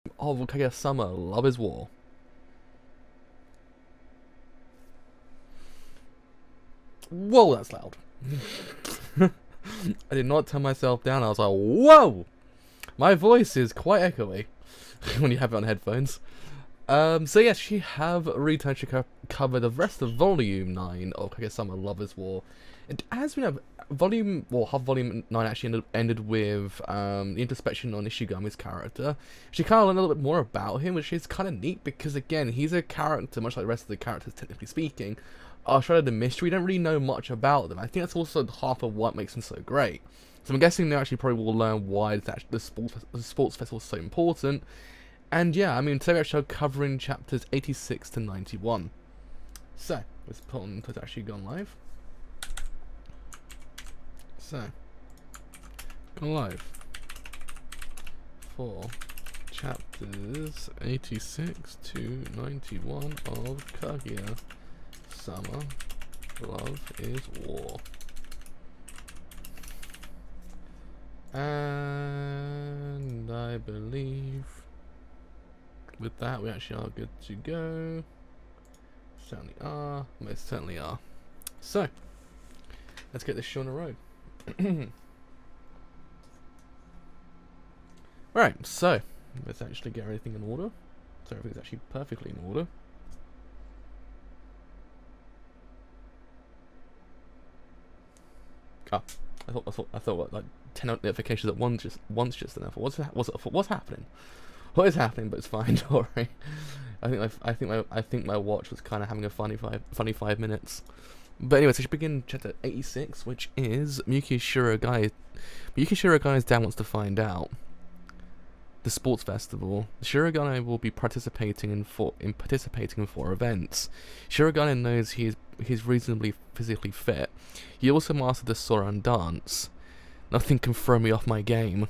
of Kaguya-sama, Love is War. Whoa, that's loud. I did not turn myself down. I was like, whoa! My voice is quite echoey when you have it on headphones. So yes, we have returned to cover the rest of Volume 9 of Kaguya-sama, Love is War. And as we know, half Volume 9 actually ended with the introspection on Ishigami's character. She kind of learned a little bit more about him, which is kind of neat because, again, he's a character, much like the rest of the characters, technically speaking, are shrouded in mystery. We don't really know much about them. I think that's also half of what makes them so great. So I'm guessing they actually probably will learn why the sports festival is so important. And yeah, I mean, today we're actually covering chapters 86 to 91. So, let's put on to actually gone live. So, gone live for chapters 86 to 91 of Kaguya-sama, Love is War. And I believe with that we actually are good to go. Certainly are, most certainly are. So, let's get this show on the road. Right, so let's actually get everything in order. So everything's actually perfectly in order. Ah, I thought what, like 10 notifications at once just enough. What's happening? What is happening? But it's fine. Don't worry. I think my watch was kind of having a funny 5 minutes. But anyway, so we should begin chapter 86, which is Miyuki Shirogai's dad wants to find out the sports festival. Shirogane will be participating in four events. Shirogane knows he's reasonably physically fit. He also mastered the Soran dance. Nothing can throw me off my game.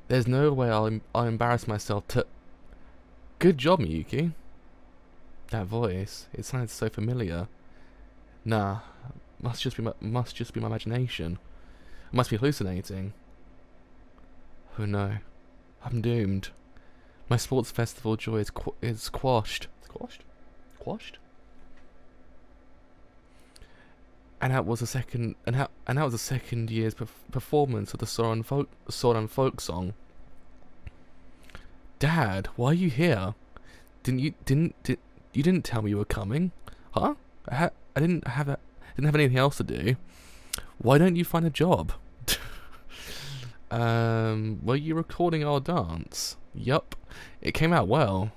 There's no way I'll embarrass myself to. Good job, Miyuki. That voice, it sounded so familiar. Nah, must just be my imagination. I must be hallucinating. Oh no, I'm doomed. My sports festival joy is quashed. Quashed? And that was a second year's performance of the Soran folk song. Dad, why are you here? You didn't tell me you were coming, huh? I didn't have anything else to do. Why don't you find a job? Were you recording our dance? Yup, it came out well.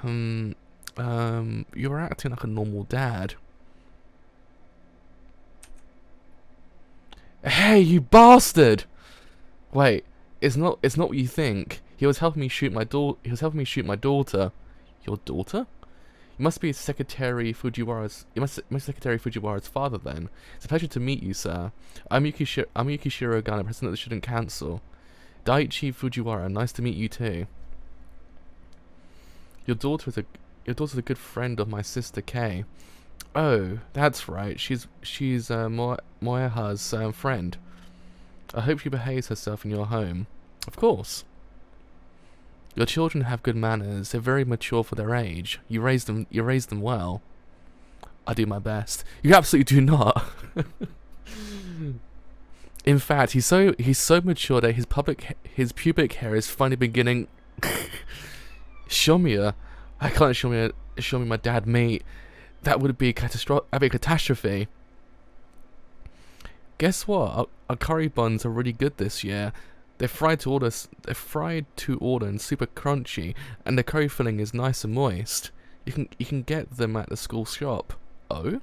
You were acting like a normal dad. Hey, you bastard! Wait, it's not what you think. He was helping me shoot my daughter. Your daughter? You must be Secretary Fujiwara's father then. It's a pleasure to meet you, sir. I'm Yuki Shirogane, president of the Student Council. Daiichi Fujiwara, nice to meet you too. Your daughter's a good friend of my sister Kei. Oh, that's right. She's Moeha's friend. I hope she behaves herself in your home. Of course. Your children have good manners. They're very mature for their age. You raised them well. I do my best. You absolutely do not. In fact, he's so mature that his pubic hair is finally beginning. Shomiya, I can't show me my dad meet. That would be a catastrophe. Guess what? Our curry buns are really good this year. They're fried to order and super crunchy, and the curry filling is nice and moist. You can get them at the school shop. Oh?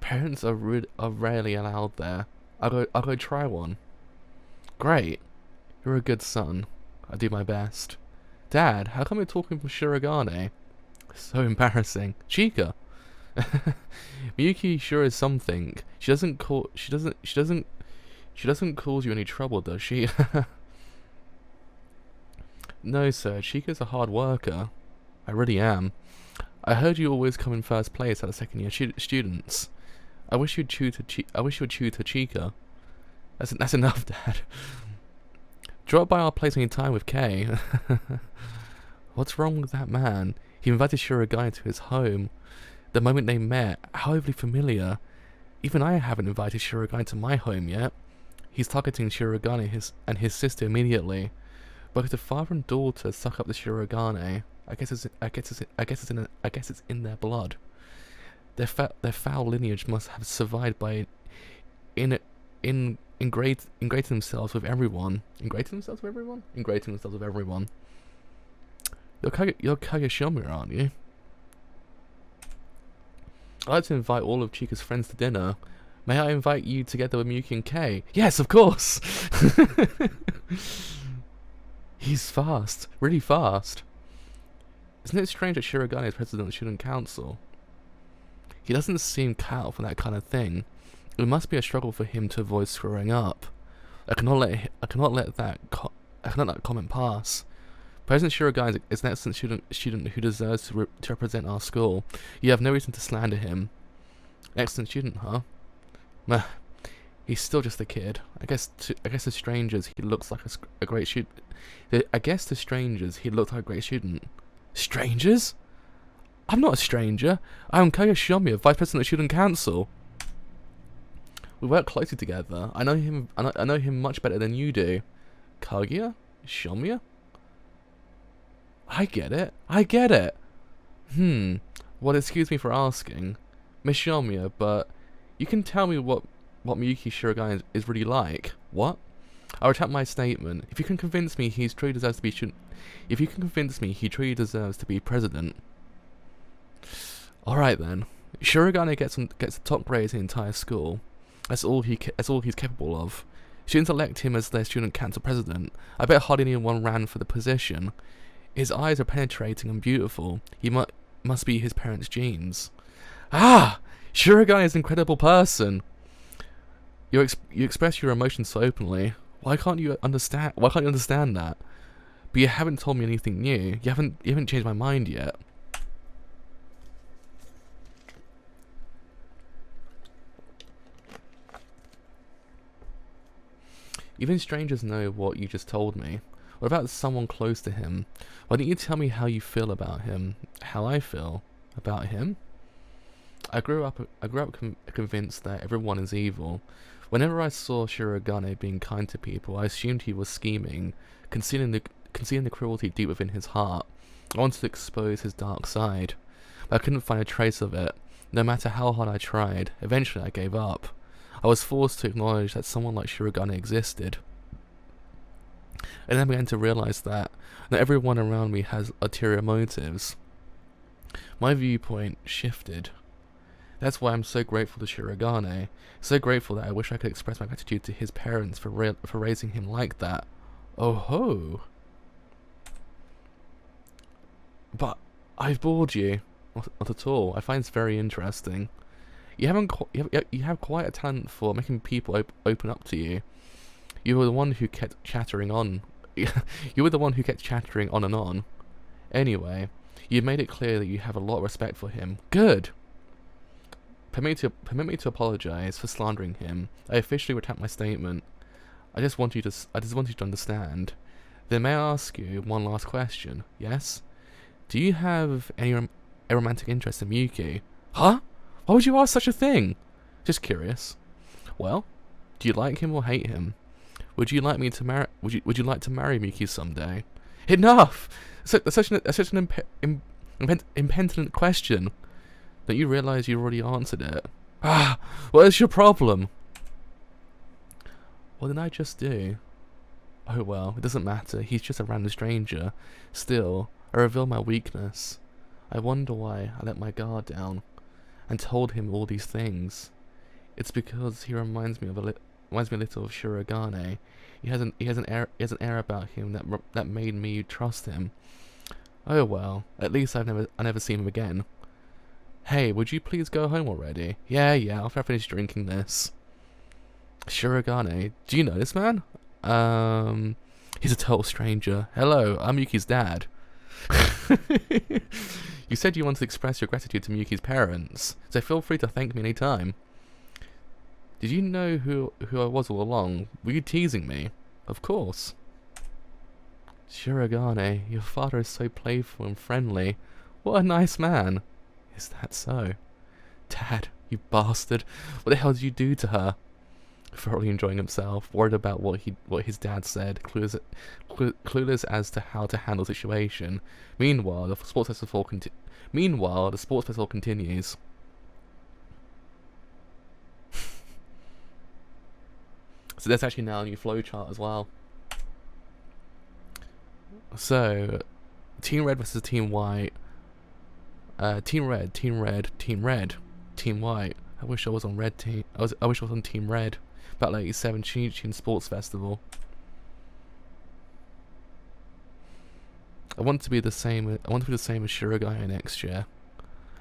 Parents are rarely allowed there. I'll go try one. Great. You're a good son. I do my best. Dad, how come you're talking from Shirogane? So embarrassing. Chica. Miyuki sure is something. She doesn't cause you any trouble, does she? No, sir. Chica's a hard worker. I really am. I heard you always come in first place out of second year students. I wish you'd tutor Chica. That's enough, Dad. Drop by our place anytime with Kay. What's wrong with that man? He invited Shirogane to his home. The moment they met, how overly familiar. Even I haven't invited Shirogane to my home yet. He's targeting Shirogane and his sister immediately. Both the father and daughter suck up the Shirogane. I guess it's in their blood. Their foul lineage must have survived by ingrating themselves with everyone. Ingrating themselves with everyone? Ingrating themselves with everyone. You're Kaguya-sama, aren't you? I'd like to invite all of Chika's friends to dinner. May I invite you together with Miyuki and Kei? Yes, of course! He's fast. Really fast. Isn't it strange that Shirogane is president of the student council? He doesn't seem cut out for that kind of thing. It must be a struggle for him to avoid screwing up. I cannot let that comment pass. President Shirogane is an excellent student who deserves to represent our school. You have no reason to slander him. Excellent student, huh? Meh. He's still just a kid. I guess to strangers he looks like a great student. I guess to strangers he looked like a great student. Strangers? I'm not a stranger. I'm Kaguya-sama, vice president of student council. We work closely together. I know him much better than you do. Kaguya-sama? I get it. Well, excuse me for asking, Miss Shamiya, but you can tell me what Miyuki Shirogane is really like. What? I retract my statement. If you can convince me he truly deserves to be president. Alright then. Shirogane gets the top grades in the entire school. That's all he's capable of. Students elect him as their student council president. I bet hardly anyone ran for the position. His eyes are penetrating and beautiful. He must be his parents' genes. Ah! Shirogane is an incredible person. You express your emotions so openly. Why can't you understand that? But you haven't told me anything new. You haven't changed my mind yet. Even strangers know what you just told me. What about someone close to him? Why don't you tell me how you feel about him? How I feel about him? I grew up convinced that everyone is evil. Whenever I saw Shirogane being kind to people, I assumed he was scheming, concealing the cruelty deep within his heart. I wanted to expose his dark side, but I couldn't find a trace of it. No matter how hard I tried, eventually I gave up. I was forced to acknowledge that someone like Shirogane existed. And then I began to realize that not everyone around me has ulterior motives. My viewpoint shifted. That's why I'm so grateful to Shirogane. So grateful that I wish I could express my gratitude to his parents for raising him like that. Oh ho! But I've bored you. Not at all. I find this very interesting. You have quite a talent for making people open up to you. You were the one who kept chattering on. You were the one who kept chattering on and on. Anyway, you made it clear that you have a lot of respect for him. Good. Permit me to apologize for slandering him. I officially retract my statement. I just want you to understand. Then may I ask you one last question? Yes. Do you have any romantic interest in Miyuki? Huh? Why would you ask such a thing? Just curious. Well, do you like him or hate him? Would you like to marry Miyuki someday? Enough! That's such an impenitent question. Don't you realize you already answered it? Ah, what is your problem? What did I just do? Oh well, it doesn't matter. He's just a random stranger. Still, I reveal my weakness. I wonder why I let my guard down and told him all these things. It's because he reminds me a little of Shirogane. He has an air about him that made me trust him. Oh well, at least I never seen him again. Hey, would you please go home already? Yeah, after I finish drinking this. Shirogane, do you know this man? He's a total stranger. Hello, I'm Yuki's dad. You said you wanted to express your gratitude to Miyuki's parents, so feel free to thank me anytime. Did you know who I was all along? Were you teasing me? Of course. Shirogane, your father is so playful and friendly. What a nice man. Is that so? Dad, you bastard. What the hell did you do to her? Thoroughly enjoying himself, worried about what his dad said, clueless as to how to handle the situation. Meanwhile, the sports festival continues. So there's actually now a new flowchart as well. So, Team Red versus Team White. Team Red, Team Red, Team Red, Team White. I wish I was on Red Team. I wish I was on Team Red. Battle 87 Shinichi Sports Festival. I want to be the same. I want to be the same as Shirogane next year.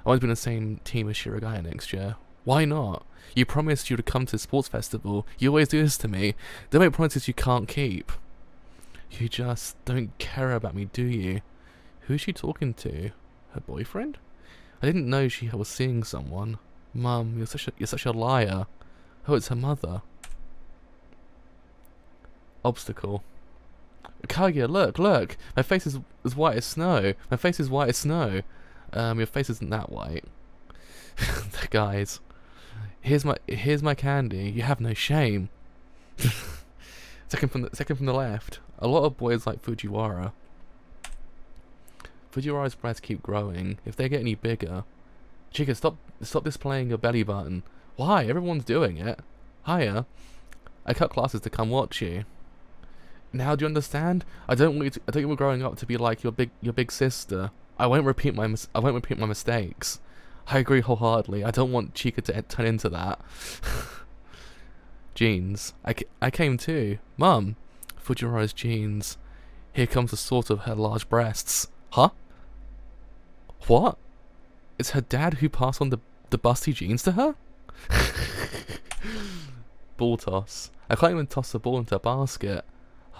I want to be in the same team as Shirogane next year. Why not? You promised you would come to the sports festival. You always do this to me. Don't make promises you can't keep. You just don't care about me, do you? Who is she talking to? Her boyfriend? I didn't know she was seeing someone. Mum, you're such a liar. Oh, it's her mother. Obstacle. Kaguya, look! My face is as white as snow. My face is white as snow. Your face isn't that white. Guys, here's my candy. You have no shame. Second from the left. A lot of boys like Fujiwara. Fujiwara's breasts keep growing. If they get any bigger, Chica, stop displaying your belly button. Why? Everyone's doing it. Hiya. I cut classes to come watch you. Now do you understand? I don't want you growing up to be like your big sister. I won't repeat my mistakes. I agree wholeheartedly. I don't want Chica to turn into that. Jeans. I came too. Mum. Fujiwara's jeans. Here comes the sort of her large breasts. Huh? What? It's her dad who passed on the busty jeans to her? Ball toss. I can't even toss the ball into a basket.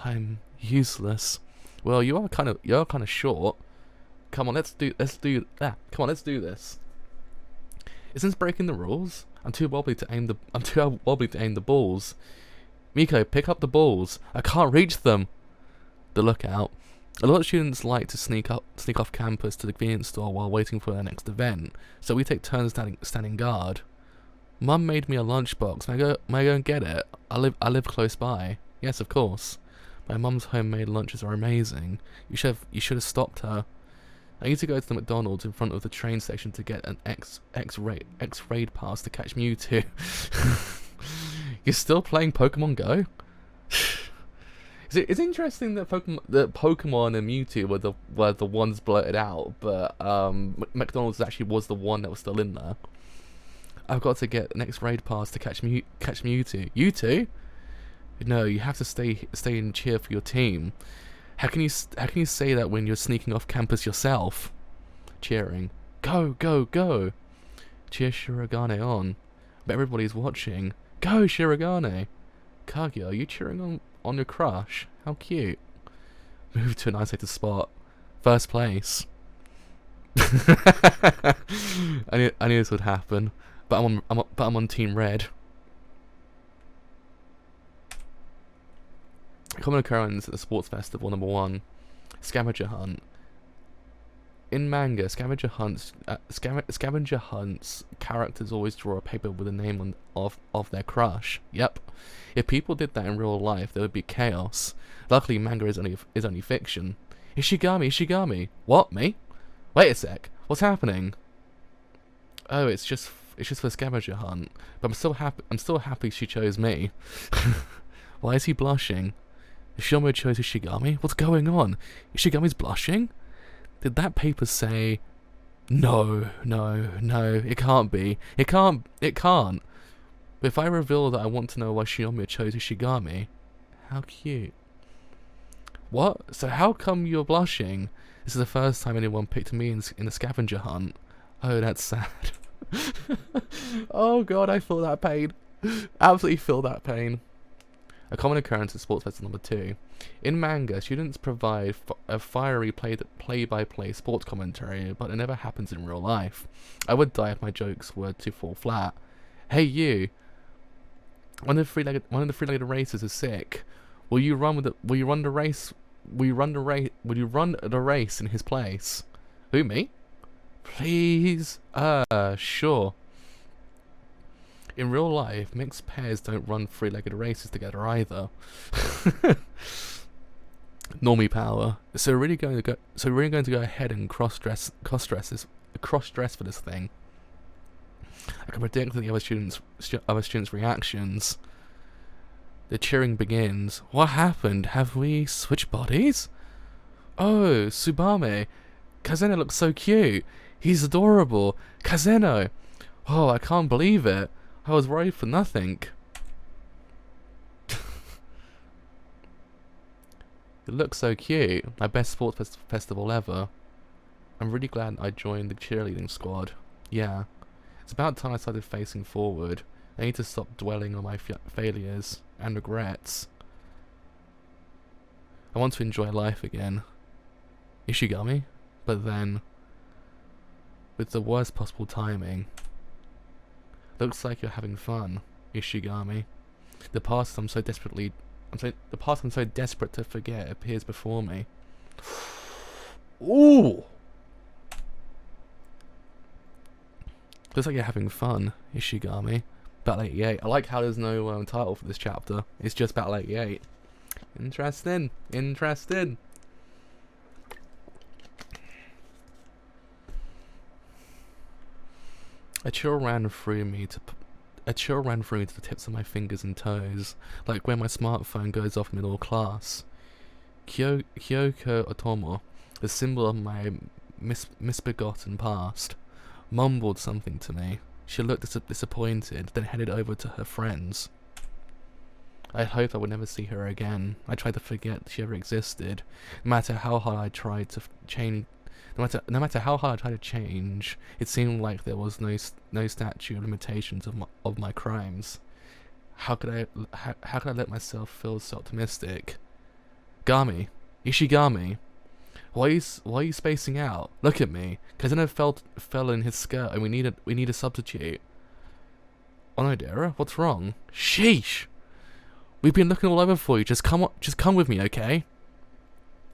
I'm useless. Well, you're kind of short. Come on, let's do this. Isn't this breaking the rules? I'm too wobbly to aim the balls. Miko, pick up the balls. I can't reach them. The lookout. A lot of students like to sneak off campus to the convenience store while waiting for their next event, so we take turns standing guard. Mum made me a lunchbox. May I go and get it? I live close by. Yes, of course. My mum's homemade lunches are amazing. You should have stopped her. I need to go to the McDonald's in front of the train station to get an X-raid pass to catch Mewtwo. You're still playing Pokemon Go? It's interesting that Pokemon and Mewtwo were the ones blurted out, but McDonald's actually was the one that was still in there. I've got to get an X-raid pass to catch Mewtwo. You too? No, you have to stay and cheer for your team. How can you say that when you're sneaking off campus yourself? Cheering. Go, go, go. Cheer Shirogane on. But everybody's watching. Go, Shirogane. Kaguya, are you cheering on your crush? How cute. Move to an isolated spot. First place. I knew this would happen. But I'm on Team Red. Common occurrence at the sports festival. Number 1, scavenger hunt. In manga, scavenger hunts characters always draw a paper with a name of their crush. Yep. If people did that in real life, there would be chaos. Luckily, manga is only fiction. Ishigami. What, me? Wait a sec. What's happening? Oh, it's just for scavenger hunt. But I'm still happy she chose me. Why is he blushing? Shomo chose Ishigami? What's going on? Ishigami's blushing? Did that paper say... No, it can't be. It can't. But if I reveal that I want to know why Shinomiya chose Ishigami... How cute. What? So how come you're blushing? This is the first time anyone picked me in a scavenger hunt. Oh, that's sad. Oh god, I feel that pain. Absolutely feel that pain. A common occurrence at Sports Festival number 2. In manga, students provide a fiery play-by-play sports commentary, but it never happens in real life. I would die if my jokes were to fall flat. Hey you! One of the three-legged racers is sick. Will you run the race will you run the race? Will you run the race in his place? Who, me? Please. Sure. In real life, mixed pairs don't run three-legged races together either. Normie power. So we're really going to go ahead and cross dress for this thing. I can predict the other students' reactions. The cheering begins. What happened? Have we switched bodies? Oh, Tsubame. Kazeno looks so cute. He's adorable. Kazeno. Oh, I can't believe it. I was worried for nothing. It looks so cute. My best sports festival ever. I'm really glad I joined the cheerleading squad. Yeah. It's about time I started facing forward. I need to stop dwelling on my failures and regrets. I want to enjoy life again. Ishigami? But then, with the worst possible timing. Looks like you're having fun, Ishigami. The past I'm so desperate to forget appears before me. Ooh! Looks like you're having fun, Ishigami. Battle 88. I like how there's no title for this chapter. It's just Battle 88. Interesting. Interesting. A chill ran through me to the tips of my fingers and toes, like when my smartphone goes off middle class. Kyoko Otomo, the symbol of my misbegotten past, mumbled something to me. She looked disappointed, then headed over to her friends. I hoped I would never see her again. I tried to forget she ever existed. No matter how hard I tried to change, no matter how hard I tried to change, it seemed like there was no statute of limitations of my crimes. How could I let myself feel so optimistic? Ishigami. Why are you spacing out? Look at me. Kazeno fell in his skirt, and we need a substitute. Onodera, what's wrong? Sheesh. We've been looking all over for you. Just come with me, okay?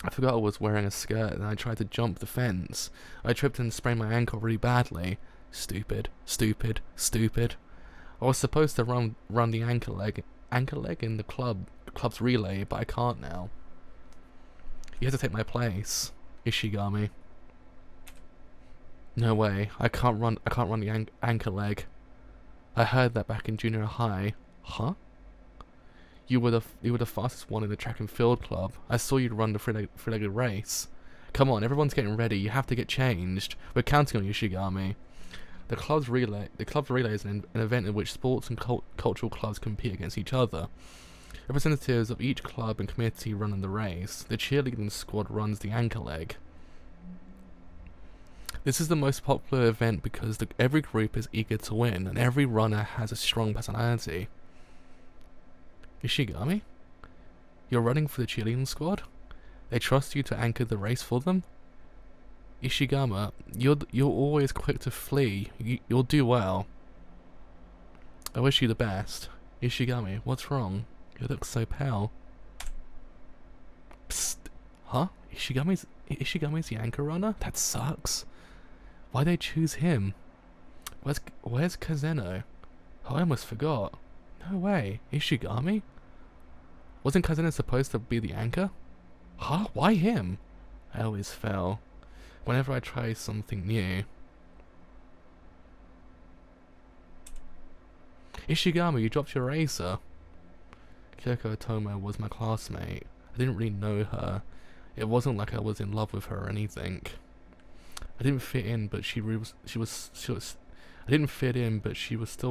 I forgot I was wearing a skirt, and I tried to jump the fence. I tripped and sprained my ankle really badly. Stupid. I was supposed to run the ankle leg in the club's relay, but I can't now. You have to take my place, Ishigami. No way. I can't run the ankle leg. I heard that back in junior high. Huh? You were the fastest one in the track and field club. I saw you run the three-legged race. Come on, everyone's getting ready. You have to get changed. We're counting on you, Ishigami. The club's relay is an event in which sports and cultural clubs compete against each other. Representatives of each club and committee run in the race. The cheerleading squad runs the anchor leg. This is the most popular event because every group is eager to win, and every runner has a strong personality. Ishigami? You're running for the cheerleading squad? They trust you to anchor the race for them? Ishigami, you're always quick to flee. You'll do well. I wish you the best. Ishigami, what's wrong? You look so pale. Psst. Huh? Ishigami's the anchor runner? That sucks. Why'd they choose him? Where's Kazeno? Oh, I almost forgot. No way. Ishigami? Wasn't Kazeno supposed to be the anchor? Huh? Why him? I always fail. Whenever I try something new. Ishigami, you dropped your razor. Kyoko Otomo was my classmate. I didn't really know her. It wasn't like I was in love with her or anything. I didn't fit in, but she was still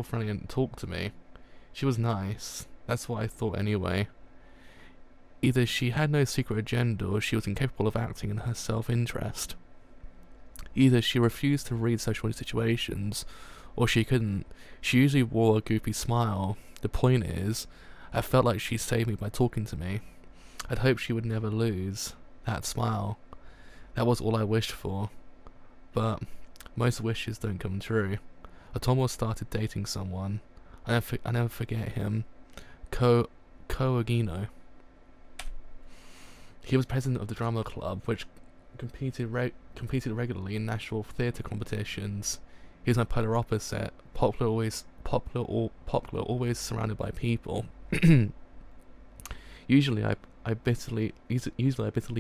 friendly and talked to me. She was nice. That's what I thought anyway. Either she had no secret agenda or she was incapable of acting in her self-interest. Either she refused to read social situations, or she couldn't. She usually wore a goofy smile. The point is, I felt like she saved me by talking to me. I'd hoped she would never lose that smile. That was all I wished for. But most wishes don't come true. Otomo started dating someone. I never forget him. Koagino. He was president of the drama club, which competed regularly in national theatre competitions. He was my polar opposite, popular, always surrounded by people. Usually I bitterly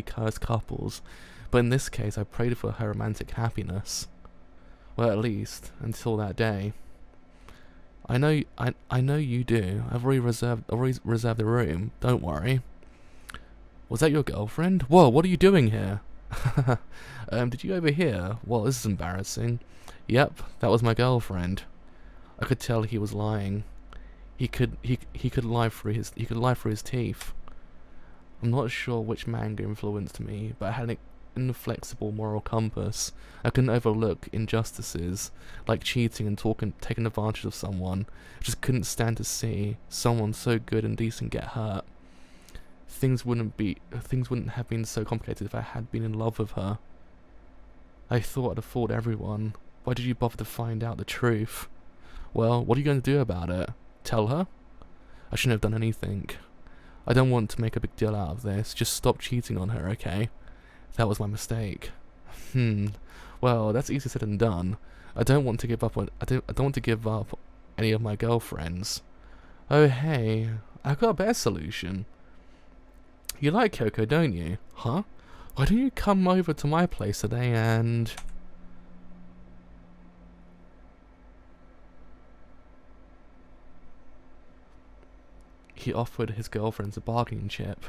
curse couples, but in this case I prayed for her romantic happiness. Well, at least until that day. I know you do. I've already reserved the room. Don't worry. Was that your girlfriend? Whoa, what are you doing here? Did you overhear? Well, this is embarrassing. Yep, that was my girlfriend. I could tell he was lying. He could lie through his teeth. I'm not sure which manga influenced me, but I had an inflexible moral compass. I couldn't overlook injustices, like cheating and taking advantage of someone. I just couldn't stand to see someone so good and decent get hurt. Things wouldn't have been so complicated if I had been in love with her. I thought I'd have fooled everyone. Why did you bother to find out the truth? Well, what are you going to do about it? Tell her? I shouldn't have done anything. I don't want to make a big deal out of this. Just stop cheating on her, okay? That was my mistake. Well, that's easier said than done. I don't want to give up any of my girlfriends. Oh hey, I've got a better solution. You like Kyoko, don't you? Huh? Why don't you come over to my place today and... He offered his girlfriends a bargaining chip.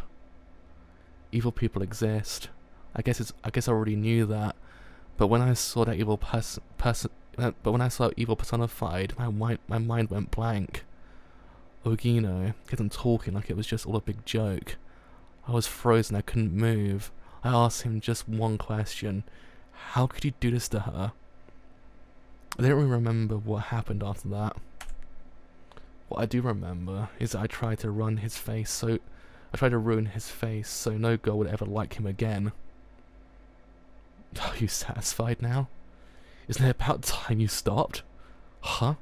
Evil people exist. I guess I already knew that. But when I saw that evil evil personified, my mind went blank. Ogino kept on talking like it was just all a big joke. I was frozen, I couldn't move. I asked him just one question. How could you do this to her? I don't really remember what happened after that. What I do remember is that I tried to ruin his face so no girl would ever like him again. Are you satisfied now? Isn't it about time you stopped? Huh?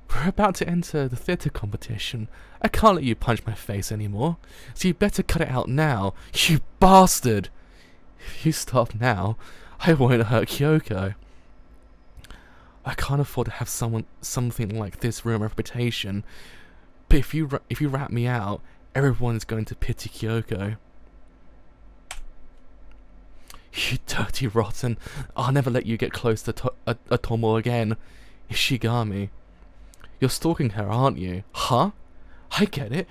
We're about to enter the theatre competition. I can't let you punch my face anymore, so you better cut it out now, you bastard! If you stop now, I won't hurt Kyoko. I can't afford to have something like this ruin my reputation, but if you rat me out, everyone's going to pity Kyoko. You dirty rotten, I'll never let you get close to Tomo again. Ishigami. You're stalking her, aren't you? Huh? I get it.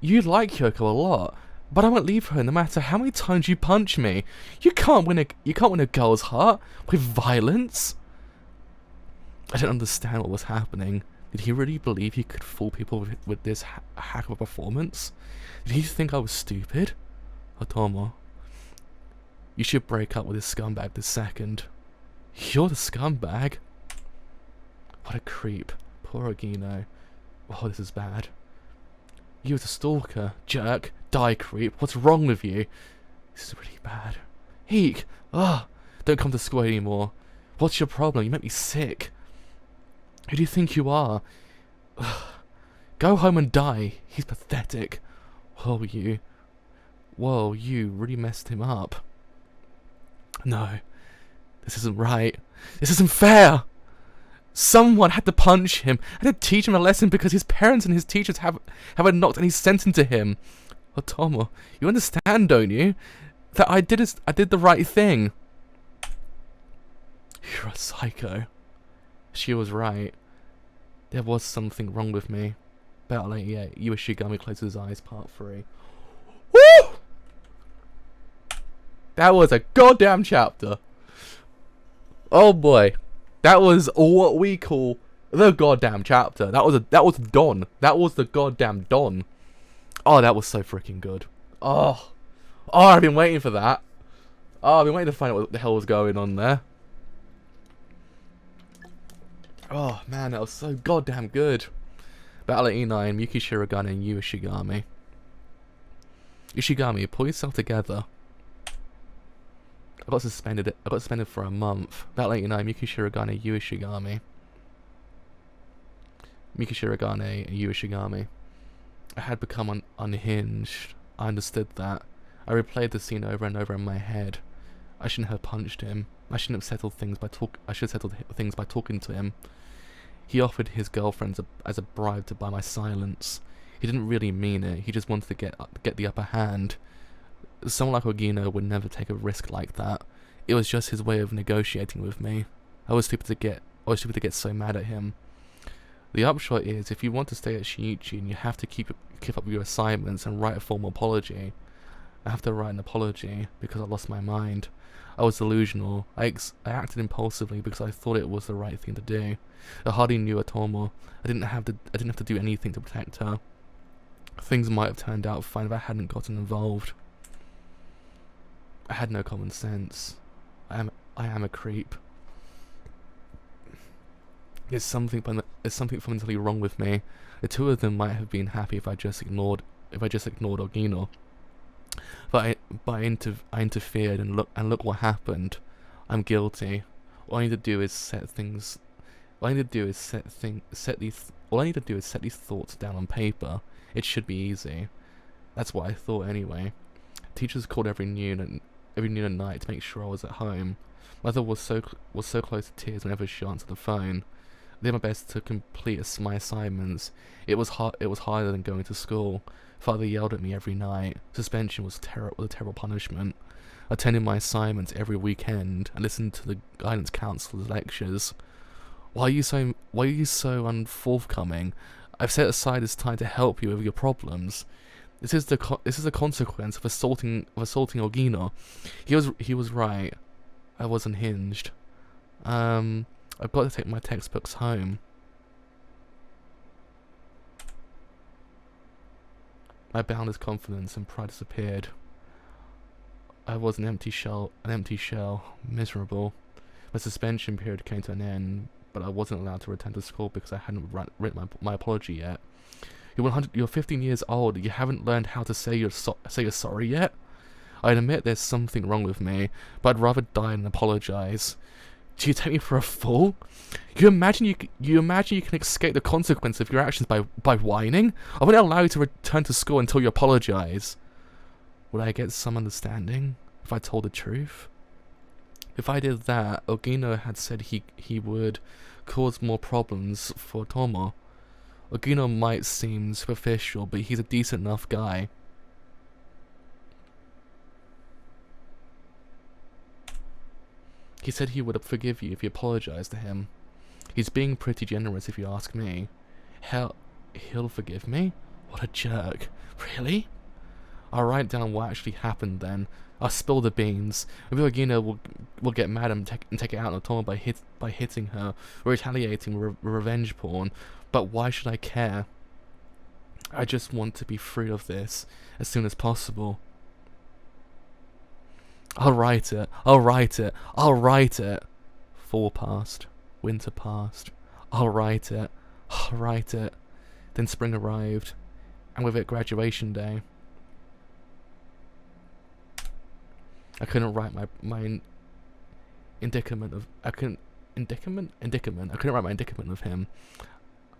You like Kyoko a lot, but I won't leave her no matter how many times you punch me. You can't win a girl's heart with violence. I don't understand what was happening. Did he really believe he could fool people with this hack of a performance? Did he think I was stupid? Otomo, you should break up with this scumbag this second. You're the scumbag? What a creep. Poor Ogino. Oh, this is bad. You was a stalker, jerk, die creep. What's wrong with you? This is really bad. Eek! Ugh! Don't come to school anymore. What's your problem? You make me sick. Who do you think you are? Ugh. Go home and die. He's pathetic. Whoa, you really messed him up. No. This isn't right. This isn't fair! Someone had to punch him. I had to teach him a lesson because his parents and his teachers haven't knocked any sense into him. Otomo, you understand, don't you? That I did the right thing. You're a psycho. She was right. There was something wrong with me. Battle 88, Ishigami closes his eyes, part 3. Woo! That was a goddamn chapter. Oh boy. That was what we call the goddamn chapter. That was Don. That was the goddamn Don. Oh, that was so freaking good. Oh, I've been waiting for that. Oh, I've been waiting to find out what the hell was going on there. Oh man, that was so goddamn good. Battle at E9, Yuki Shirogane and Yu Ishigami. Ishigami, pull yourself together. I got suspended for a month. Battle 89, Yuki Shirogane, Yu Ishigami. Yuki Shirogane and Yu Ishigami. I had become unhinged. I understood that. I replayed the scene over and over in my head. I shouldn't have punched him. I shouldn't have settled things by talking to him. He offered his girlfriend as a bribe to buy my silence. He didn't really mean it. He just wanted to get the upper hand. Someone like Ogino would never take a risk like that. It was just his way of negotiating with me. I was stupid to get so mad at him. The upshot is, if you want to stay at Shinichi, you have to keep up with your assignments and write a formal apology. I have to write an apology because I lost my mind. I was delusional. I acted impulsively because I thought it was the right thing to do. I hardly knew Atomo. I didn't have to do anything to protect her. Things might have turned out fine if I hadn't gotten involved. I had no common sense. I am a creep. There's something fundamentally wrong with me. The two of them might have been happy if I just ignored Ogino. But I interfered, and look what happened. I'm guilty. All I need to do is set these thoughts down on paper. It should be easy. That's what I thought anyway. Teachers called every noon and night to make sure I was at home. Mother was so close to tears whenever she answered the phone. I did my best to complete my assignments. It was harder than going to school. Father yelled at me every night. Suspension was a terrible punishment. I attended my assignments every weekend and listened to the guidance counselor's lectures. Why are you so unforthcoming? I've set aside this time to help you with your problems. This is a consequence of assaulting Ogino. He was right. I was unhinged. I've got to take my textbooks home. My boundless confidence and pride disappeared. I was an empty shell, miserable. My suspension period came to an end, but I wasn't allowed to return to school because I hadn't written my apology yet. You're 15 years old. You haven't learned how to say you're sorry yet. I admit there's something wrong with me, but I'd rather die than apologize. Do you take me for a fool? You imagine you can escape the consequence of your actions by whining? I wouldn't allow you to return to school until you apologize. Would I get some understanding if I told the truth? If I did that, Ogino had said he would cause more problems for Tomo. Ogino might seem superficial, but he's a decent enough guy. He said he would forgive you if you apologized to him. He's being pretty generous if you ask me. Hell, he'll forgive me? What a jerk. Really? I'll write down what actually happened then. I'll spill the beans. Maybe Ogino will get mad and take it out on Tomo by hitting her, or retaliating revenge porn. But why should I care? I just want to be free of this as soon as possible. I'll write it. Fall passed. Winter passed. I'll write it. Then spring arrived, and with it graduation day. I couldn't write my indictment of him.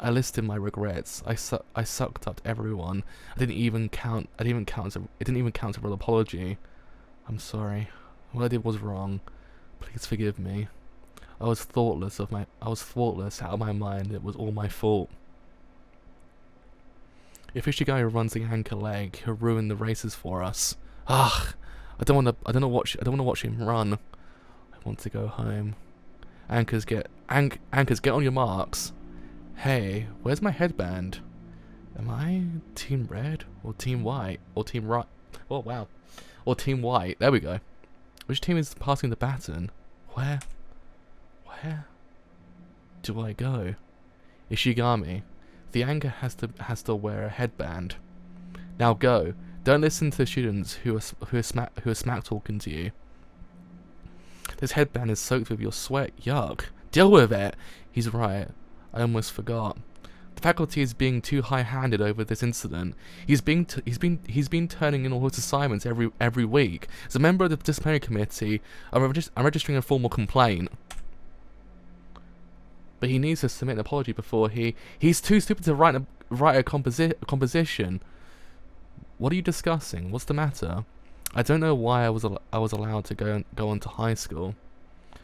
I listed my regrets. I sucked up to everyone. It didn't even count as a real apology. I'm sorry. What I did was wrong. Please forgive me. I was thoughtless out of my mind. It was all my fault. If Ishigami runs the anchor leg, he'll ruin the races for us. Ugh. I don't want to watch him run. I want to go home. Anchors, get on your marks. Hey, where's my headband? Am I Team Red or Team White or Team Right? Oh wow. Or Team White. There we go. Which team is passing the baton? Where do I go? Ishigami. The anchor has to wear a headband. Now go. Don't listen to the students who are smack talking to you. This headband is soaked with your sweat. Yuck. Deal with it. He's right. I almost forgot. The faculty is being too high-handed over this incident. He's been turning in all his assignments every week. As a member of the disciplinary committee, I'm registering a formal complaint. But he needs to submit an apology before he's too stupid to write a composition. What are you discussing? What's the matter? I don't know why I was allowed to go on to high school.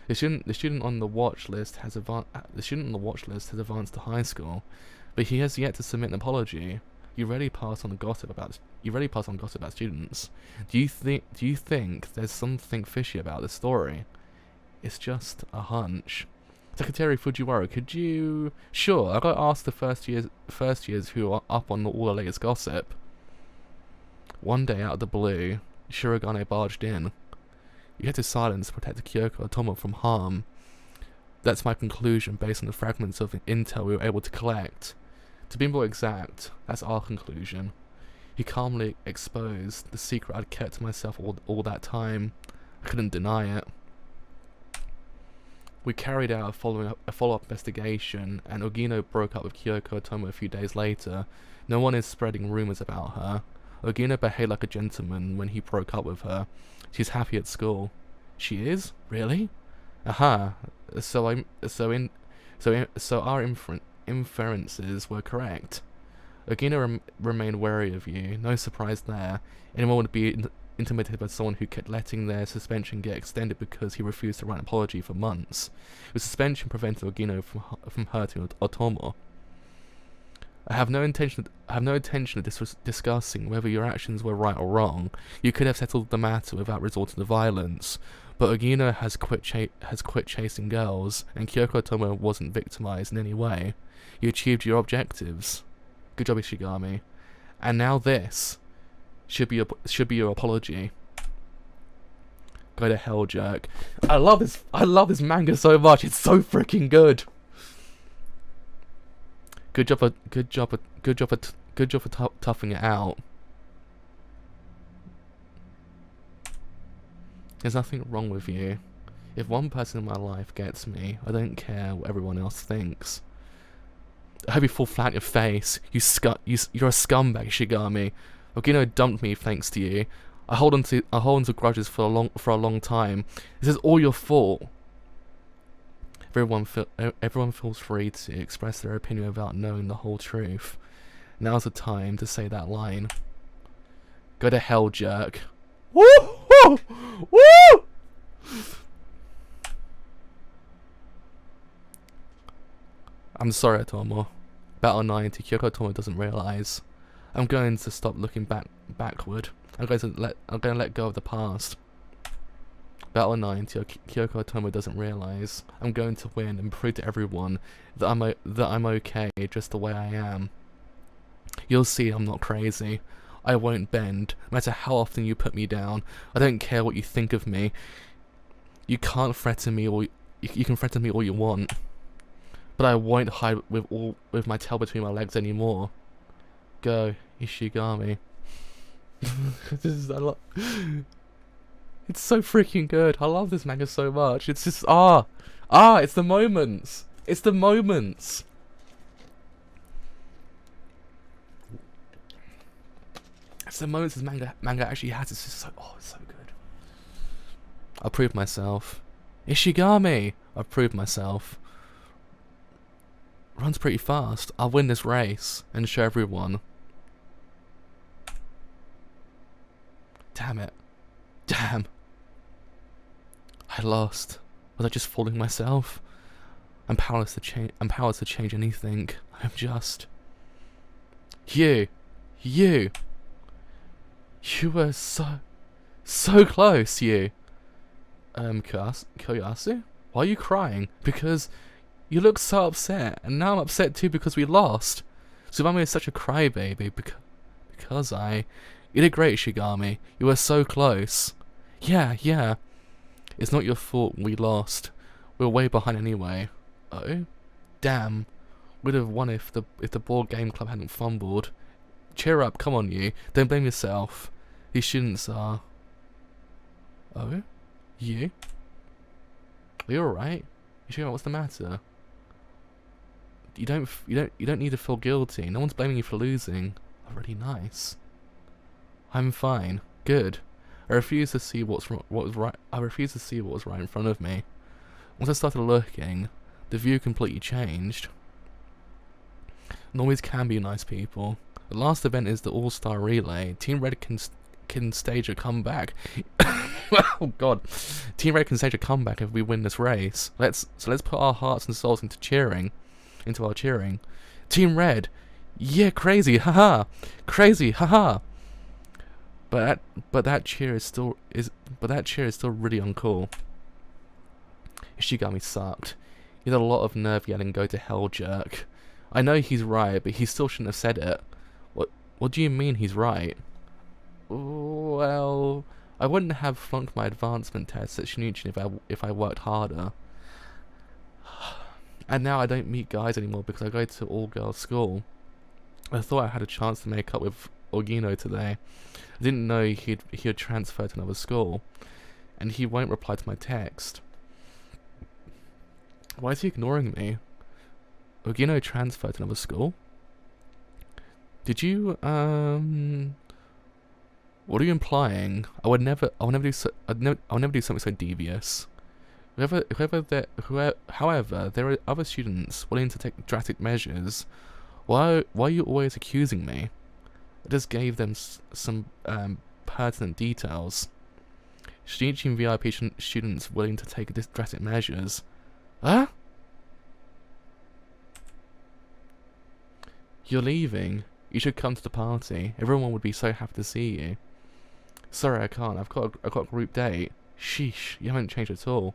The student on the watch list has advanced to high school, but he has yet to submit an apology. You really pass on gossip about students. Do you think there's something fishy about this story? It's just a hunch. Secretary Fujiwara, could you? Sure, I gotta ask the first years who are up on all the latest gossip. One day out of the blue, Shirogane barged in. You had to silence to protect Kyoko Otomo from harm. That's my conclusion based on the fragments of intel we were able to collect. To be more exact, that's our conclusion. He calmly exposed the secret I'd kept to myself all that time. I couldn't deny it. We carried out a follow-up investigation, and Ogino broke up with Kyoko Otomo a few days later. No one is spreading rumors about her. Ogino behaved like a gentleman when he broke up with her. She's happy at school. She is? Really? Aha. So our inferences were correct. Ogino remained wary of you. No surprise there. Anyone would be intimidated by someone who kept letting their suspension get extended because he refused to write an apology for months. The suspension prevented Ogino from hurting Otomo. I have no intention of discussing whether your actions were right or wrong. You could have settled the matter without resorting to violence, but Ogino has quit chasing girls, and Kyoko Otomo wasn't victimized in any way. You achieved your objectives. Good job, Ishigami. And now this should be your apology. Go to hell, jerk. I love this manga so much. It's so freaking good. Good job for toughing it out. There's nothing wrong with you. If one person in my life gets me, I don't care what everyone else thinks. I hope you fall flat in your face. You're a scumbag, Ishigami. Ogino dumped me thanks to you. I hold on to grudges for a long time. This is all your fault. Everyone feels free to express their opinion without knowing the whole truth. Now's the time to say that line. Go to hell, jerk. Woo! Woo! Woo! I'm sorry, Otomo. Battle 90, Kyoko Otomo doesn't realize. I'm going to stop looking backward. I'm going to let go of the past. Battle 90, Kyoko Otomo doesn't realize. I'm going to win and prove to everyone that I'm okay just the way I am. You'll see I'm not crazy. I won't bend, no matter how often you put me down. I don't care what you think of me. You can't threaten me, or you can threaten me all you want. But I won't hide with my tail between my legs anymore. Go, Ishigami. It's so freaking good. I love this manga so much. It's just it's the moments. It's the moments. It's the moments this manga actually has. It's just it's so good. I proved myself. Ishigami! I proved myself. Runs pretty fast. I'll win this race and show everyone. Damn it. Damn. I lost. Was I just fooling myself? I'm powerless to change anything. I'm just... You were so close, you. Koyasu? Why are you crying? Because you look so upset, and now I'm upset too because we lost. Tsubame is such a crybaby because You did great, Ishigami. You were so close. Yeah. It's not your fault we lost. We were way behind anyway. Oh? Damn. We'd have won if the board game club hadn't fumbled. Cheer up, come on you. Don't blame yourself. These students are... Oh? You? Are you alright? Ishigami, what's the matter? You don't need to feel guilty. No one's blaming you for losing. Oh, really nice. I'm fine. Good. I refuse to see what was right in front of me. Once I started looking, the view completely changed. Normies can be nice people. The last event is the All-Star Relay. Team Red can stage a comeback. Oh god. Team Red can stage a comeback if we win this race. Let's put our hearts and souls into our cheering. Team Red, yeah, crazy, haha, crazy, haha. But that cheer is still really uncool. Ishigami sucked. He had a lot of nerve yelling "Go to hell, jerk." I know he's right, but he still shouldn't have said it. What do you mean he's right? Well, I wouldn't have flunked my advancement tests at Shinichi if I worked harder. And now I don't meet guys anymore because I go to all-girls school. I thought I had a chance to make up with Ogino today. I didn't know he had transferred to another school, and he won't reply to my text. Why is he ignoring me? Ogino transferred to another school? Did you, what are you implying? I'll never do something so devious. However, there are other students willing to take drastic measures. Why are you always accusing me? I just gave them some pertinent details. Shinichi and VIP students willing to take drastic measures. Huh? You're leaving. You should come to the party. Everyone would be so happy to see you. Sorry, I can't. I've got a group date. Sheesh, you haven't changed at all.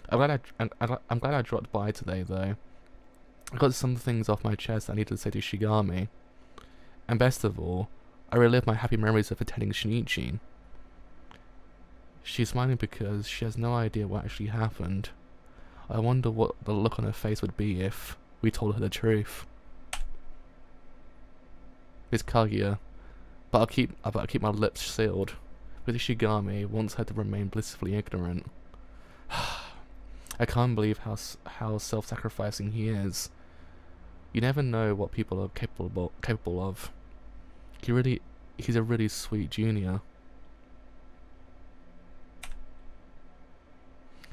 I'm glad I dropped by today, though. I got some things off my chest I needed to say to Ishigami. And best of all, I relived my happy memories of attending Shinichi. She's smiling because she has no idea what actually happened. I wonder what the look on her face would be if we told her the truth. It's Kaguya, but I'll keep my lips sealed. But Ishigami wants her to remain blissfully ignorant. I can't believe how self-sacrificing he is. You never know what people are capable of. He's a really sweet junior.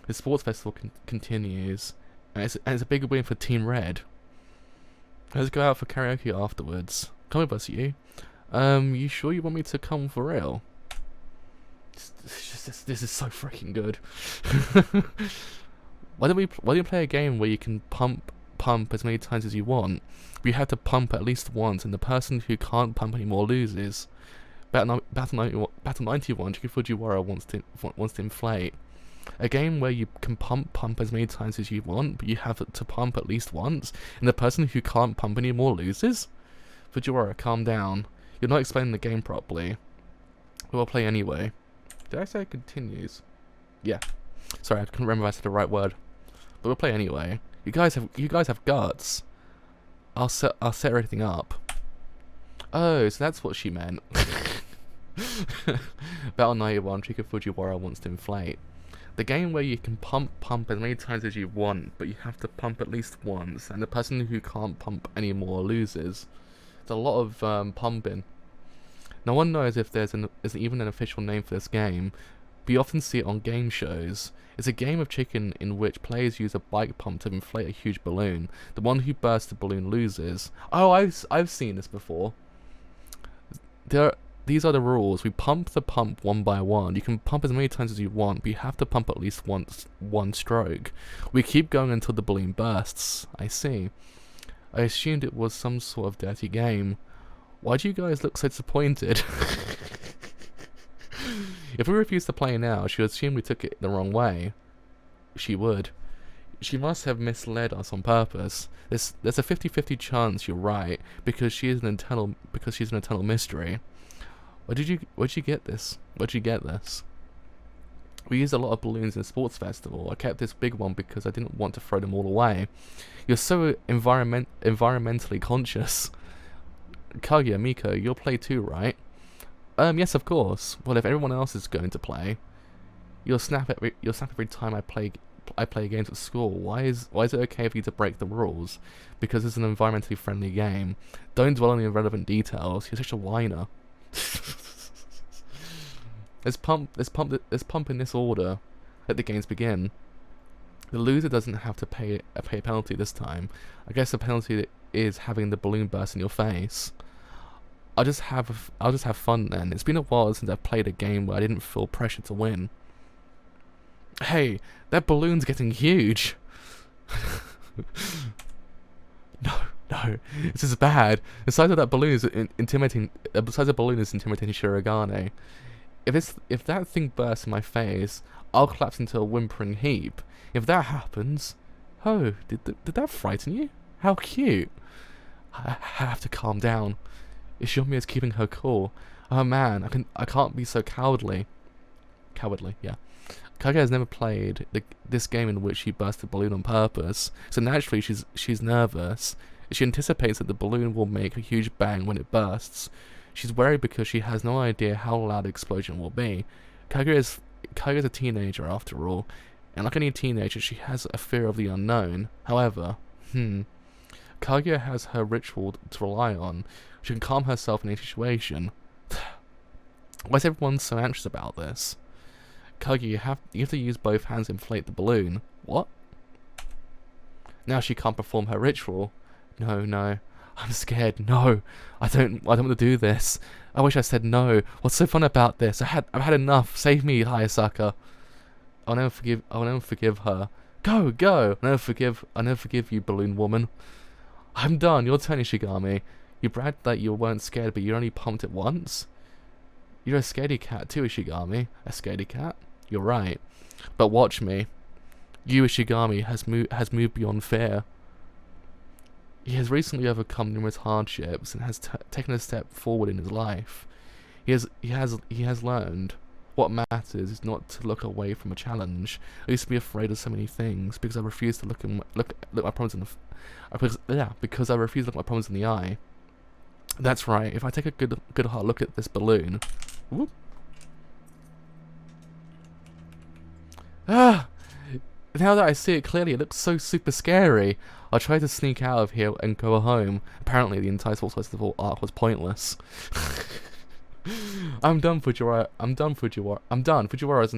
The sports festival continues, and it's a big win for Team Red. Let's go out for karaoke afterwards. Come with us, you. You sure you want me to come for real? This is so freaking good. Why don't we play a game where you can pump as many times as you want? We have to pump at least once, and the person who can't pump anymore loses. Battle 91, Chiki Fujiwara wants to inflate. A game where you can pump as many times as you want, but you have to pump at least once, and the person who can't pump anymore loses? Fujiwara, calm down. You're not explaining the game properly. We'll play anyway. Did I say it continues? Yeah. Sorry, I couldn't remember if I said the right word. But we'll play anyway. You guys have guts. I'll set everything up. Oh, so that's what she meant. Battle 91, Chika Fujiwara wants to inflate. The game where you can pump as many times as you want, but you have to pump at least once, and the person who can't pump anymore loses. It's a lot of pumping. No one knows if there's even an official name for this game, but you often see it on game shows. It's a game of chicken in which players use a bike pump to inflate a huge balloon. The one who bursts the balloon loses. Oh, I've seen this before. These are the rules. We pump the pump one by one. You can pump as many times as you want, but you have to pump at least one stroke. We keep going until the balloon bursts. I see. I assumed it was some sort of dirty game. Why do you guys look so disappointed? If we refuse to play now, she would assume we took it the wrong way. She would. She must have misled us on purpose. There's a 50-50 chance you're right, because she's an eternal mystery. Where'd you get this? Where'd you get this? We used a lot of balloons in a sports festival. I kept this big one because I didn't want to throw them all away. You're so environmentally conscious. Kaguya, Miko, you'll play too, right? Yes, of course. Well, if everyone else is going to play, you'll snap every time I play games at school. Why is it okay for you to break the rules? Because it's an environmentally friendly game. Don't dwell on the irrelevant details. You're such a whiner. Let's pump in this order. Let the games begin. The loser doesn't have to pay a penalty this time. I guess the penalty is having the balloon burst in your face. I'll just have fun then. It's been a while since I've played a game where I didn't feel pressure to win. Hey, that balloon's getting huge. No, this is bad. The size of that balloon is intimidating. The size of the balloon is intimidating Shirogane. If that thing bursts in my face, I'll collapse into a whimpering heap. If that happens, oh, did that frighten you? How cute. I have to calm down. Ishigami is keeping her cool. Oh man, I can't be so cowardly. Cowardly, yeah. Kaguya has never played this game in which she burst the balloon on purpose, so naturally she's nervous. She anticipates that the balloon will make a huge bang when it bursts. She's worried because she has no idea how loud the explosion will be. Kaguya's a teenager after all, and like any teenager, she has a fear of the unknown. However, Kaguya has her ritual to rely on. She can calm herself in any situation. Why is everyone so anxious about this? Kaguya, you have to use both hands to inflate the balloon. What? Now she can't perform her ritual. No. I'm scared. No. I don't want to do this. I wish I said no. What's so fun about this? I've had enough. Save me, Hayasaka. I'll never forgive her. Go. I'll never forgive you, balloon woman. I'm done. Your turn, Ishigami. You bragged that you weren't scared, but you only pumped it once? You're a scaredy cat too, Ishigami. A scaredy cat? You're right. But watch me. You, Ishigami, has moved beyond fear. He has recently overcome numerous hardships and has taken a step forward in his life. He has learned what matters is not to look away from a challenge. I used to be afraid of so many things because I refused to look my problems in because I refused to look my problems in the eye. That's right. If I take a good hard look at this balloon, whoop. Now that I see it clearly, it looks so super scary. I'll try to sneak out of here and go home. Apparently, the entire Soul Festival arc was pointless. I'm done, Fujiwara. I'm done. Fujiwara's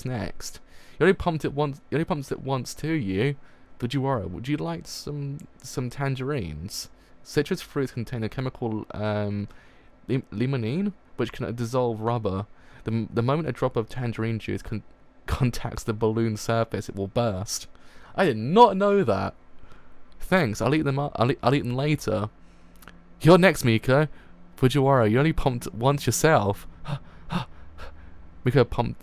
next. You only pumped it once too, you. Fujiwara, would you like some tangerines? Citrus fruits contain a chemical limonene, which can dissolve rubber. The moment a drop of tangerine juice contacts the balloon surface, it will burst. I did not know that. Thanks, I'll eat them later. You're next, Miko. Fujiwara, you only pumped once yourself. Miko, pump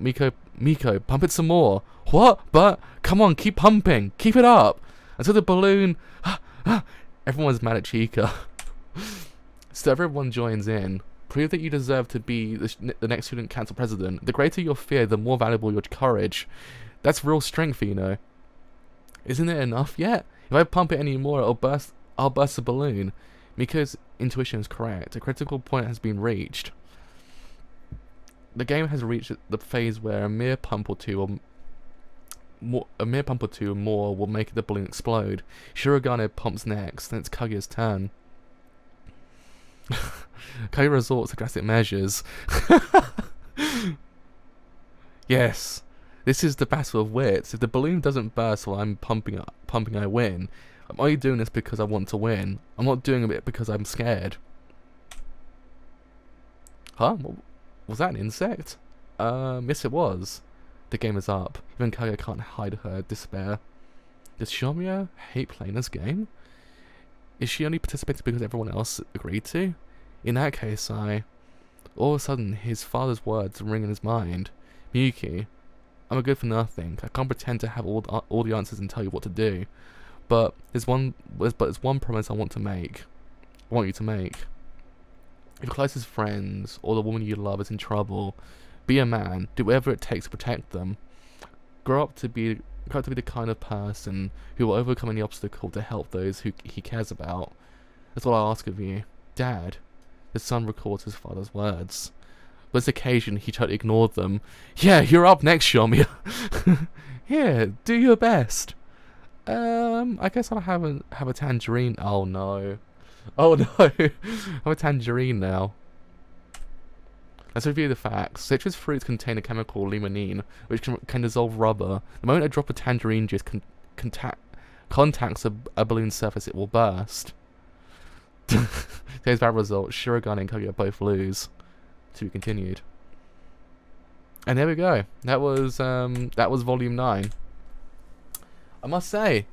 it some more. What? But come on, keep pumping. Keep it up until the balloon. Everyone's mad at Chica. So everyone joins in. Prove that you deserve to be the next student council president. The greater your fear, the more valuable your courage. That's real strength, you know. Isn't it enough yet? If I pump it anymore, I'll burst the balloon. Miko's intuition is correct. A critical point has been reached. The game has reached the phase where a mere pump or two or more will make the balloon explode. Shirogane pumps next, then it's Kaguya's turn. Kaguya resorts to drastic measures. Yes, this is the battle of wits. If the balloon doesn't burst while I'm pumping, I win. I'm only doing this because I want to win. I'm not doing it because I'm scared. Huh? Was that an insect? Yes it was. The game is up. Even Kaguya can't hide her despair. Does Shomya hate playing this game? Is she only participating because everyone else agreed to? In that case, all of a sudden, his father's words ring in his mind. Miyuki, I'm a good for nothing. I can't pretend to have all the answers and tell you what to do. But there's one promise I want you to make. If your closest friends or the woman you love is in trouble, be a man. Do whatever it takes to protect them. Grow up to be the kind of person who will overcome any obstacle to help those who he cares about. That's all I ask of you. Dad. The son records his father's words. On this occasion, he totally ignored them. Yeah, you're up next, Shomya. Here, do your best. I guess I'll have a tangerine. Oh no. Have a tangerine now. Let's review the facts. Citrus fruits contain a chemical limonene, which can dissolve rubber. The moment a drop of tangerine juice contacts a balloon surface, it will burst. Today's bad result, Shirogane and Kaguya both lose. To be continued. And there we go. That was volume 9. I must say,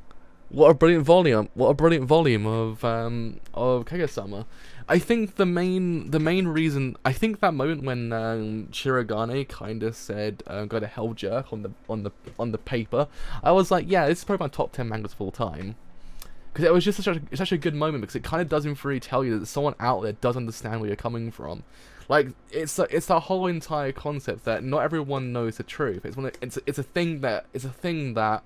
what a brilliant volume! What a brilliant volume of Kaguya-sama. I think the main reason, I think that moment when Shirogane kind of said "go to hell, jerk" on the paper, I was like, yeah, this is probably my top 10 mangas of all time. Because it was just such a good moment, because it kind of doesn't really tell you that someone out there does understand where you're coming from. Like, it's the whole entire concept that not everyone knows the truth. It's a thing that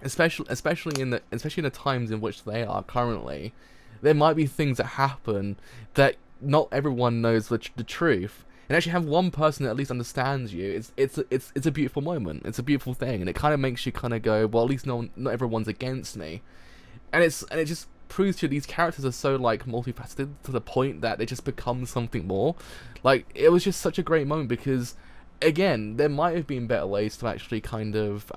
especially in the times in which they are currently, there might be things that happen that not everyone knows the truth. And actually have one person that at least understands you, it's a beautiful moment. It's a beautiful thing, and it kind of makes you kind of go, well, at least not everyone's against me. And it just proves to you these characters are so like multifaceted to the point that they just become something more. Like, it was just such a great moment because, again, there might have been better ways to actually kind of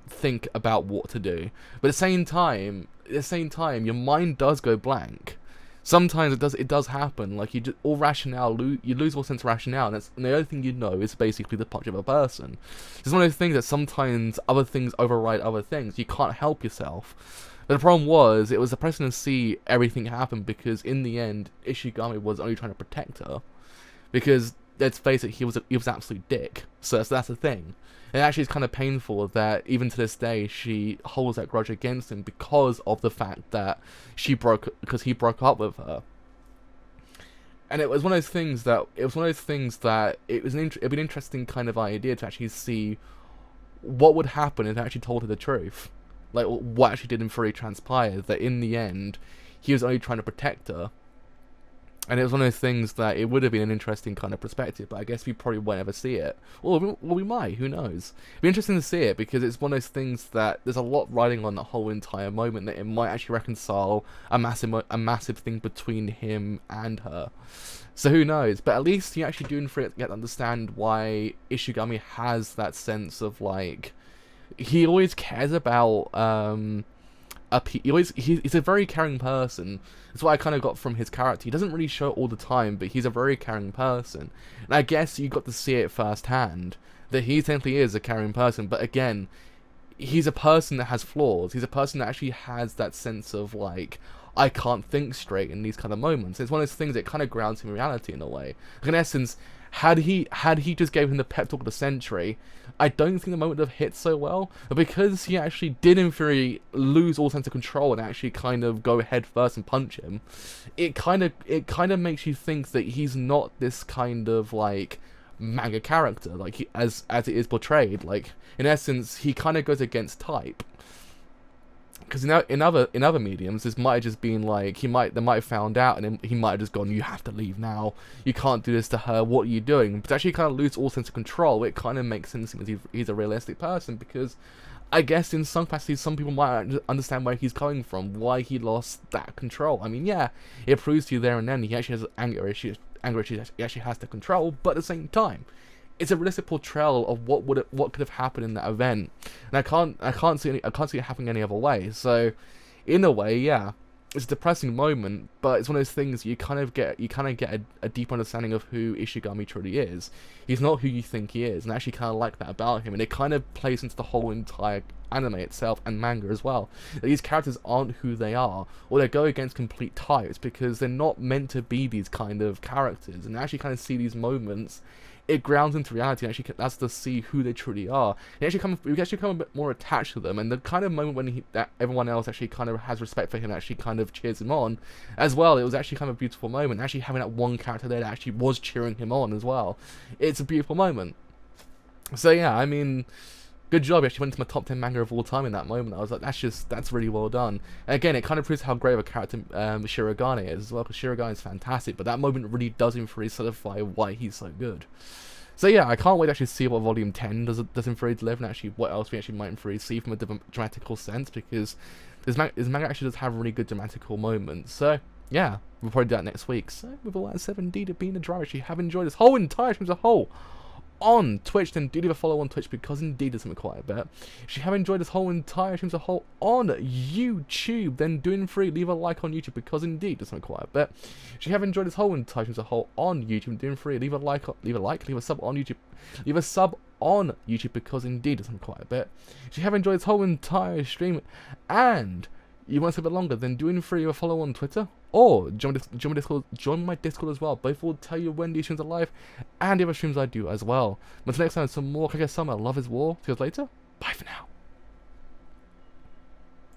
think about what to do, but at the same time, your mind does go blank. Sometimes it does happen. Like, you lose all sense of rationale, and the only thing you know is basically the punch of a person. It's one of those things that sometimes other things override other things. You can't help yourself. But the problem was, it was the person to see everything happen, because in the end, Ishigami was only trying to protect her. Because, let's face it, he was an absolute dick. So that's the thing. And actually, it's kind of painful that even to this day, she holds that grudge against him because of the fact that he broke up with her. And it was one of those things that it'd be an interesting kind of idea to actually see what would happen if I actually told her the truth. Like, what actually didn't fully transpire, that in the end, he was only trying to protect her. And it was one of those things that it would have been an interesting kind of perspective, but I guess we probably won't ever see it. Or we might, who knows. It'd be interesting to see it, because it's one of those things that there's a lot riding on the whole entire moment, that it might actually reconcile a massive thing between him and her. So who knows? But at least you actually do get to understand why Ishigami has that sense of, like, he always cares about he's a very caring person. That's what I kind of got from his character. He doesn't really show it all the time, but he's a very caring person. And I guess you got to see it firsthand, that he essentially is a caring person. But again, he's a person that has flaws. He's a person that actually has that sense of, like, I can't think straight in these kind of moments. It's one of those things that kind of grounds him in reality in a way. Like, in essence, had he just gave him the pep talk of the century, I don't think the moment would have hit so well. But because he actually did in theory lose all sense of control and actually kind of go head first and punch him, it kind of makes you think that he's not this kind of, like, manga character, like as it is portrayed. Like, in essence, he kind of goes against type. Because in other mediums, this might have just been like, they might have found out, and he might have just gone, you have to leave now, you can't do this to her, what are you doing? But actually kind of lose all sense of control. It kind of makes sense because he's a realistic person, because I guess in some capacities, some people might understand where he's coming from, why he lost that control. I mean, yeah, it proves to you there and then he actually has anger issues he actually has to control, but at the same time, it's a realistic portrayal of what could have happened in that event, and I can't see it happening any other way. So, in a way, yeah, it's a depressing moment, but it's one of those things you kind of get a deep understanding of who Ishigami truly is. He's not who you think he is, and I actually kind of like that about him, and it kind of plays into the whole entire anime itself and manga as well. These characters aren't who they are, or they go against complete types, because they're not meant to be these kind of characters, and I actually kind of see these moments. It grounds into reality, and actually that's to see who they truly are. We actually become a bit more attached to them, and the kind of moment when that everyone else actually kind of has respect for him, actually kind of cheers him on as well. It was actually kind of a beautiful moment. Actually having that one character there that actually was cheering him on as well. It's a beautiful moment. So yeah, I mean, good job. You actually went into my top 10 manga of all time in that moment. I was like, that's really well done. And again, it kind of proves how great of a character Shirogane is as well, because Shirogane is fantastic, but that moment really does really solidify why he's so good. So yeah, I can't wait to actually see what Volume 10 does in Free deliver, and actually what else we actually might in Free see from a dramatical sense, because this manga actually does have really good dramatical moments. So yeah, we'll probably do that next week. So with all that said, indeed, it being a drive, actually have enjoyed this whole entire stream as a whole. on Twitch, then do leave a follow on Twitch because indeed it's something quite a bit. If you have enjoyed this whole entire stream as a whole on YouTube, then doing free, leave a like on YouTube because indeed it's something quite a bit. If you have enjoyed this whole entire stream as a whole on YouTube, doing free, leave a sub on YouTube, leave a sub on YouTube because indeed it's something quite a bit. If you have enjoyed this whole entire stream and you want to stay a bit longer, then doing free or follow on Twitter, or join my Discord as well. Both will tell you when these streams are live and the other streams I do as well. But until next time, some more Kaguya-sama, love is war. See you guys later. Bye for now.